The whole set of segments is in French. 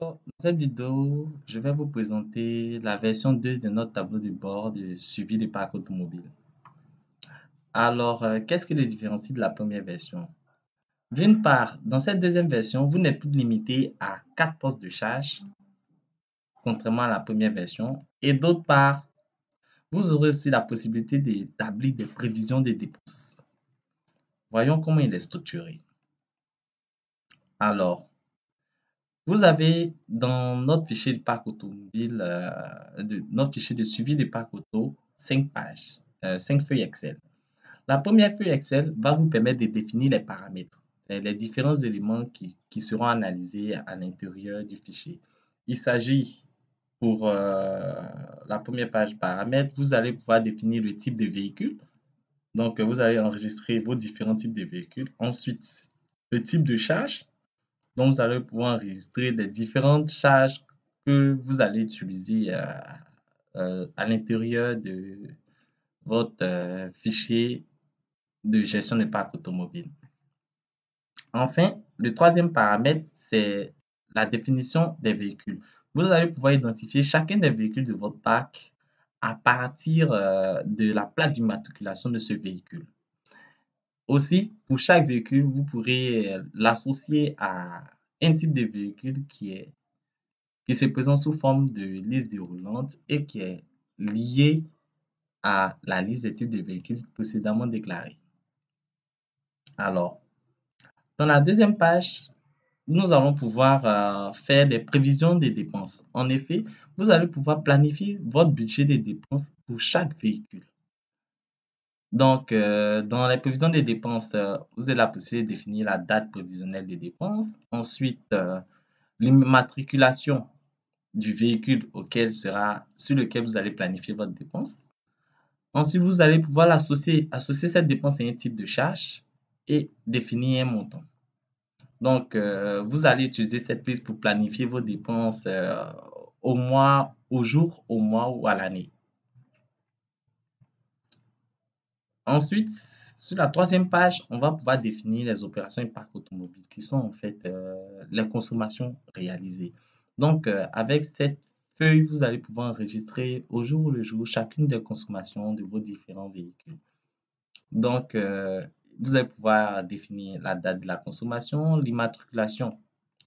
Alors, dans cette vidéo, je vais vous présenter la version 2 de notre tableau de bord de suivi des parcs automobiles. Alors, qu'est-ce qui le différencie de la première version? D'une part, dans cette deuxième version, vous n'êtes plus limité à 4 postes de charge, contrairement à la première version. Et d'autre part, vous aurez aussi la possibilité d'établir des prévisions de dépenses. Voyons comment il est structuré. Alors, vous avez dans notre fichier de parc automobile, notre fichier de suivi des parcs auto, 5 pages, 5 feuilles Excel. La première feuille Excel va vous permettre de définir les paramètres, les différents éléments qui seront analysés à l'intérieur du fichier. Il s'agit pour la première page paramètres, vous allez pouvoir définir le type de véhicule. Donc, vous allez enregistrer vos différents types de véhicules. Ensuite, le type de charge. Donc, vous allez pouvoir enregistrer les différentes charges que vous allez utiliser à l'intérieur de votre fichier de gestion de parc automobile. Enfin, le troisième paramètre, c'est la définition des véhicules. Vous allez pouvoir identifier chacun des véhicules de votre parc à partir de la plaque d'immatriculation de ce véhicule. Aussi, pour chaque véhicule, vous pourrez l'associer à un type de véhicule qui se présente sous forme de liste déroulante et qui est lié à la liste des types de véhicules précédemment déclarés. Alors, dans la deuxième page, nous allons pouvoir faire des prévisions des dépenses. En effet, vous allez pouvoir planifier votre budget de dépenses pour chaque véhicule. Donc, dans les prévisions des dépenses, vous avez la possibilité de définir la date prévisionnelle des dépenses. Ensuite, l'immatriculation du véhicule sur lequel vous allez planifier votre dépense. Ensuite, vous allez pouvoir associer cette dépense à un type de charge et définir un montant. Donc, vous allez utiliser cette liste pour planifier vos dépenses au mois, au jour, au mois ou à l'année. Ensuite, sur la troisième page, on va pouvoir définir les opérations et parcs automobiles qui sont en fait les consommations réalisées. Donc, avec cette feuille, vous allez pouvoir enregistrer au jour le jour chacune des consommations de vos différents véhicules. Donc, vous allez pouvoir définir la date de la consommation, l'immatriculation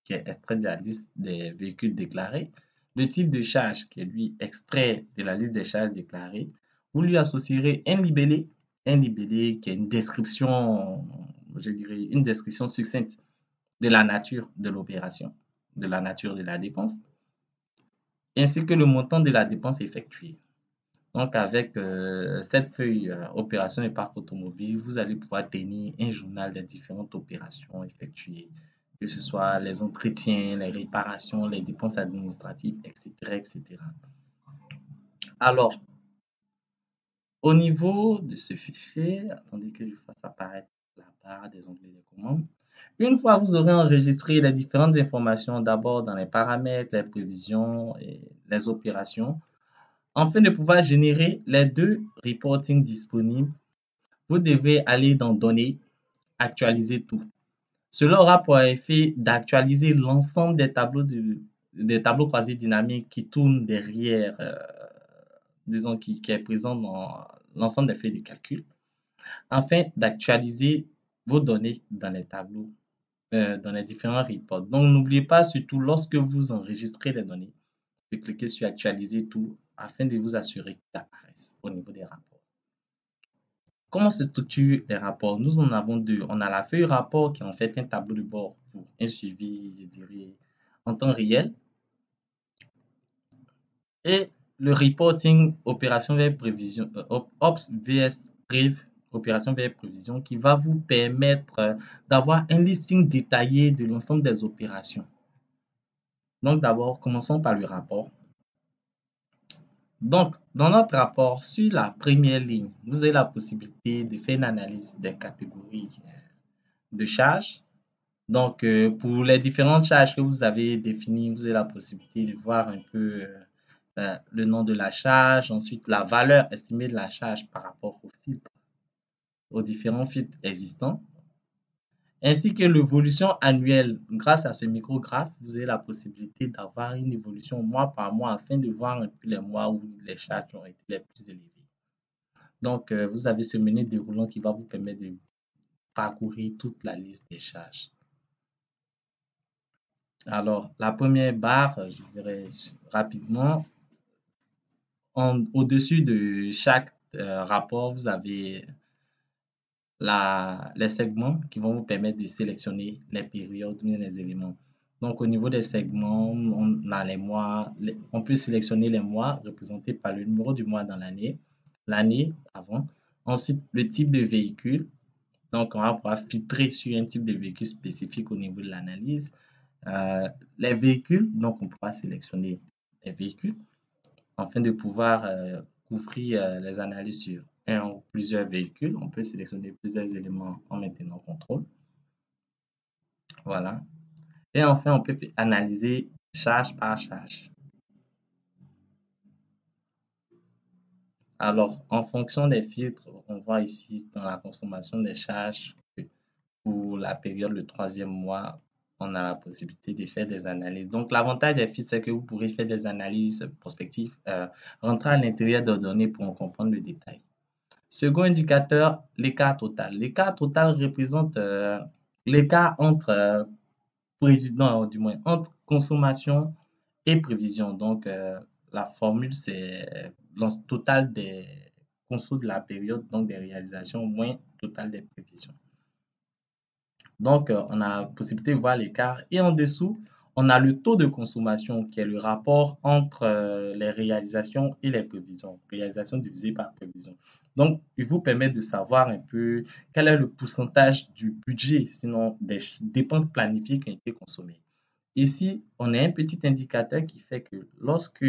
qui est extraite de la liste des véhicules déclarés, le type de charge qui est lui extrait de la liste des charges déclarées. Vous lui associerez un libellé qui est une description, je dirais, une description succincte de la nature de l'opération, de la nature de la dépense, ainsi que le montant de la dépense effectuée. Donc, avec cette feuille opération et parc automobile, vous allez pouvoir tenir un journal des différentes opérations effectuées, que ce soit les entretiens, les réparations, les dépenses administratives, etc., etc. Alors, au niveau de ce fichier, attendez que je fasse apparaître la barre des onglets de commande. Une fois que vous aurez enregistré les différentes informations, d'abord dans les paramètres, les prévisions et les opérations, afin de pouvoir générer les deux reportings disponibles, vous devez aller dans Données, Actualiser tout. Cela aura pour effet d'actualiser l'ensemble des tableaux croisés dynamiques qui tournent derrière, disons, qui est présent dans l'ensemble des feuilles de calcul, afin d'actualiser vos données dans les tableaux, dans les différents reports. Donc, n'oubliez pas, surtout lorsque vous enregistrez les données, de cliquer sur Actualiser tout afin de vous assurer qu'ils apparaissent au niveau des rapports. Comment se structurent les rapports? Nous en avons deux. On a la feuille rapport qui est en fait un tableau de bord pour un suivi, je dirais, en temps réel. Et le reporting opération vers prévision, Ops vs Prév, opération vers prévision, qui va vous permettre d'avoir un listing détaillé de l'ensemble des opérations. Donc d'abord, commençons par le rapport. Donc, dans notre rapport, sur la première ligne, vous avez la possibilité de faire une analyse des catégories de charges. Donc, pour les différentes charges que vous avez définies, vous avez la possibilité de voir un peu le nom de la charge, ensuite la valeur estimée de la charge par rapport aux différents filtres existants. ainsi que l'évolution annuelle. Grâce à ce micrographe, vous avez la possibilité d'avoir une évolution mois par mois afin de voir un peu les mois où les charges ont été les plus élevées. Donc, vous avez ce menu déroulant qui va vous permettre de parcourir toute la liste des charges. Alors, la première barre, je dirais rapidement, au-dessus de chaque rapport, vous avez les segments qui vont vous permettre de sélectionner les périodes ou les éléments. Donc, au niveau des segments, on a les mois, on peut sélectionner les mois représentés par le numéro du mois dans l'année avant. Ensuite, le type de véhicule. Donc, on va pouvoir filtrer sur un type de véhicule spécifique au niveau de l'analyse. Les véhicules, donc on pourra sélectionner les véhicules afin de pouvoir couvrir les analyses sur un ou plusieurs véhicules. On peut sélectionner plusieurs éléments en maintenant contrôle. Voilà. Et enfin, on peut analyser charge par charge. Alors, en fonction des filtres, on voit ici dans la consommation des charges que pour la période, le troisième mois, on a la possibilité de faire des analyses. Donc, l'avantage des filtres, c'est que vous pourrez faire des analyses prospectives, rentrer à l'intérieur des données pour en comprendre le détail. Second indicateur, l'écart total. L'écart total représente l'écart entre prévision, du moins entre consommation et prévision. Donc, la formule, c'est le total des consos de la période, donc des réalisations, moins total des prévisions. Donc, on a la possibilité de voir l'écart. Et en dessous, on a le taux de consommation qui est le rapport entre les réalisations et les prévisions. Réalisation divisée par prévision. Donc, il vous permet de savoir un peu quel est le pourcentage du budget, sinon des dépenses planifiées qui ont été consommées. Ici, on a un petit indicateur qui fait que lorsque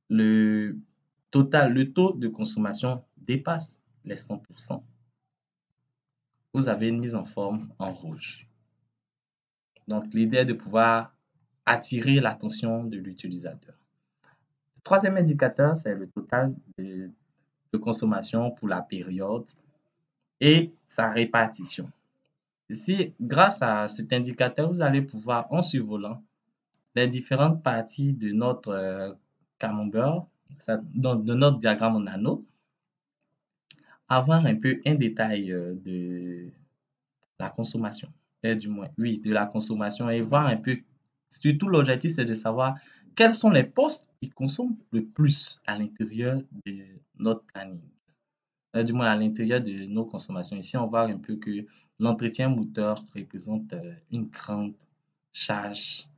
le le taux de consommation dépasse les 100%, vous avez une mise en forme en rouge. Donc, l'idée est de pouvoir attirer l'attention de l'utilisateur. Le troisième indicateur, c'est le total de consommation pour la période et sa répartition. Ici, grâce à cet indicateur, vous allez pouvoir, en survolant les différentes parties de notre camembert, de notre diagramme en anneau, avoir un peu un détail de la consommation, du moins, oui, de la consommation et voir un peu, surtout l'objectif, c'est de savoir quels sont les postes qui consomment le plus à l'intérieur de notre planning, du moins à l'intérieur de nos consommations. Ici, on voit un peu que l'entretien moteur représente une grande charge.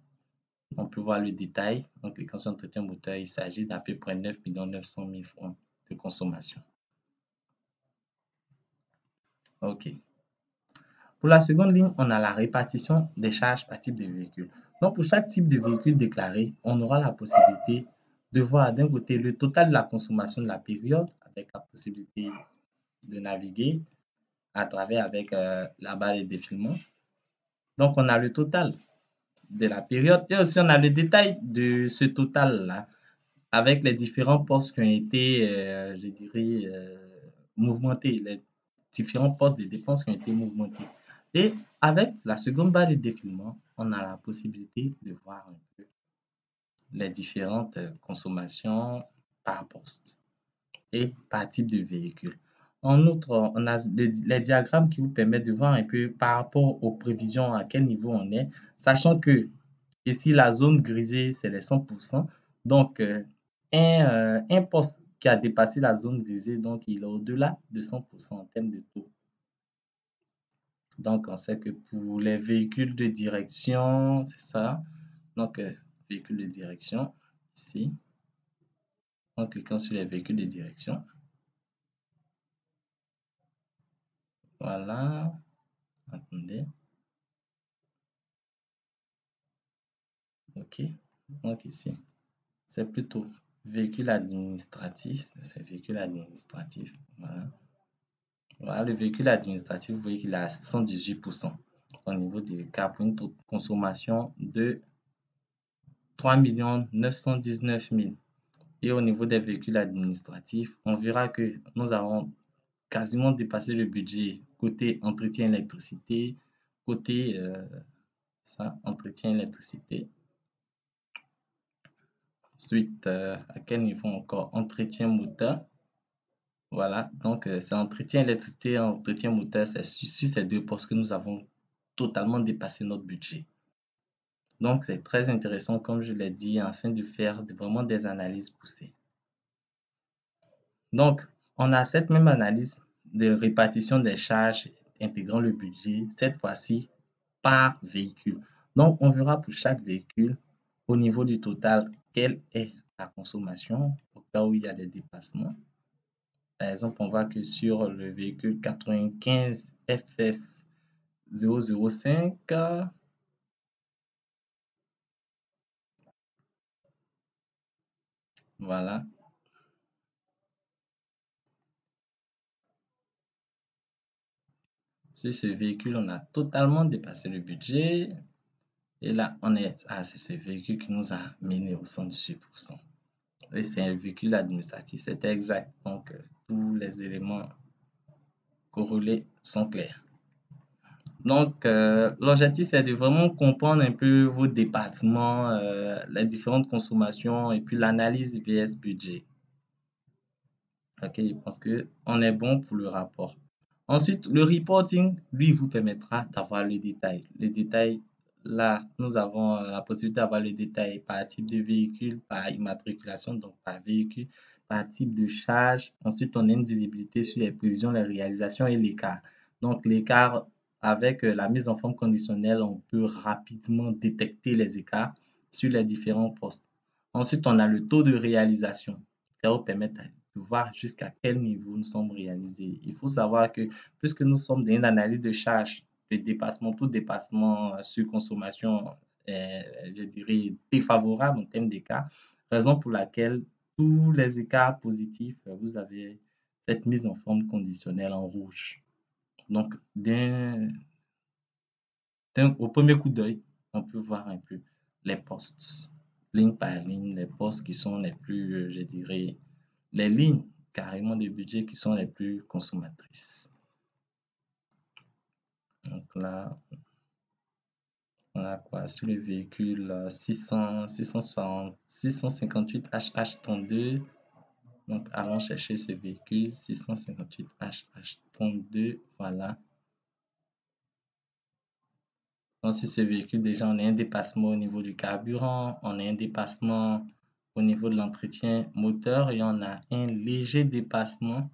On peut voir le détail. Donc, les consommations d'entretien moteur, il s'agit d'à peu près 9 900 000 francs de consommation. OK. Pour la seconde ligne, on a la répartition des charges par type de véhicule. Donc, pour chaque type de véhicule déclaré, on aura la possibilité de voir d'un côté le total de la consommation de la période avec la possibilité de naviguer à travers avec la barre de défilement. Donc, on a le total de la période et aussi on a le détail de ce total-là avec les différents postes qui ont été, je dirais, mouvementés, les différents postes de dépenses qui ont été mouvementés. Et avec la seconde barre de défilement, on a la possibilité de voir un peu les différentes consommations par poste et par type de véhicule. En outre, on a les diagrammes qui vous permettent de voir un peu par rapport aux prévisions à quel niveau on est, sachant que ici, la zone grisée, c'est les 100%. Donc, un poste qui a dépassé la zone grisée, donc il est au-delà de 100% en termes de taux. Donc, on sait que pour les véhicules de direction, c'est ça. Donc, véhicules de direction, ici. En cliquant sur les véhicules de direction. Voilà. Attendez. OK. Donc, ici, c'est plutôt véhicule administratif. C'est véhicule administratif. Voilà. Voilà, le véhicule administratif, vous voyez qu'il est à 118% au niveau du cap pour une consommation de 3 919 000. Et au niveau des véhicules administratifs, on verra que nous avons quasiment dépassé le budget côté entretien électricité. côté, ça, entretien électricité. Ensuite, à quel niveau encore? Entretien moteur. Voilà, donc c'est entretien électricité, entretien moteur, c'est sur ces deux postes que nous avons totalement dépassé notre budget. Donc c'est très intéressant, comme je l'ai dit, afin de faire vraiment des analyses poussées. Donc, on a cette même analyse de répartition des charges intégrant le budget, cette fois-ci par véhicule. Donc, on verra pour chaque véhicule, au niveau du total, quelle est la consommation au cas où il y a des dépassements. Par exemple, on voit que sur le véhicule 95 FF 005, voilà, sur ce véhicule, on a totalement dépassé le budget. Et là, c'est ce véhicule qui nous a mené au 118%. Et c'est un véhicule administratif, c'était exact. Donc, tous les éléments corrélés sont clairs. Donc, l'objectif, c'est de vraiment comprendre un peu vos dépassements, les différentes consommations et puis l'analyse VS budget. Ok, je pense qu'on est bon pour le rapport. Ensuite, le reporting, lui, vous permettra d'avoir le détail. Le détail, là, nous avons la possibilité d'avoir le détail par type de véhicule, par immatriculation, donc par véhicule, par type de charge. Ensuite, on a une visibilité sur les prévisions, les réalisations et l'écart. Donc, l'écart, avec la mise en forme conditionnelle, on peut rapidement détecter les écarts sur les différents postes. Ensuite, on a le taux de réalisation. Ça va vous permettre de voir jusqu'à quel niveau nous sommes réalisés. Il faut savoir que puisque nous sommes dans une analyse de charge, de dépassement, tout dépassement sur consommation est, je dirais, défavorable en termes d'écart, raison pour laquelle tous les écarts positifs, vous avez cette mise en forme conditionnelle en rouge. Donc, au premier coup d'œil, on peut voir un peu les postes, ligne par ligne, les postes qui sont les plus, je dirais, les lignes carrément des budgets qui sont les plus consommatrices. Donc là, on a quoi sur le véhicule 658 HH32. Donc allons chercher ce véhicule 658 HH32. Voilà. Donc sur ce véhicule, déjà, on a un dépassement au niveau du carburant, on a un dépassement au niveau de l'entretien moteur et on a un léger dépassement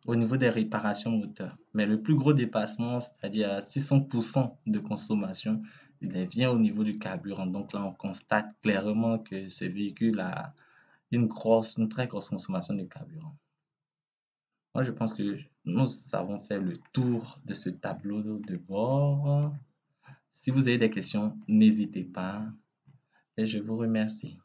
au niveau des réparations moteurs. Mais le plus gros dépassement, c'est-à-dire 600% de consommation, il vient au niveau du carburant. Donc là, on constate clairement que ce véhicule a une très grosse consommation de carburant. Moi, je pense que nous avons fait le tour de ce tableau de bord. Si vous avez des questions, n'hésitez pas et je vous remercie.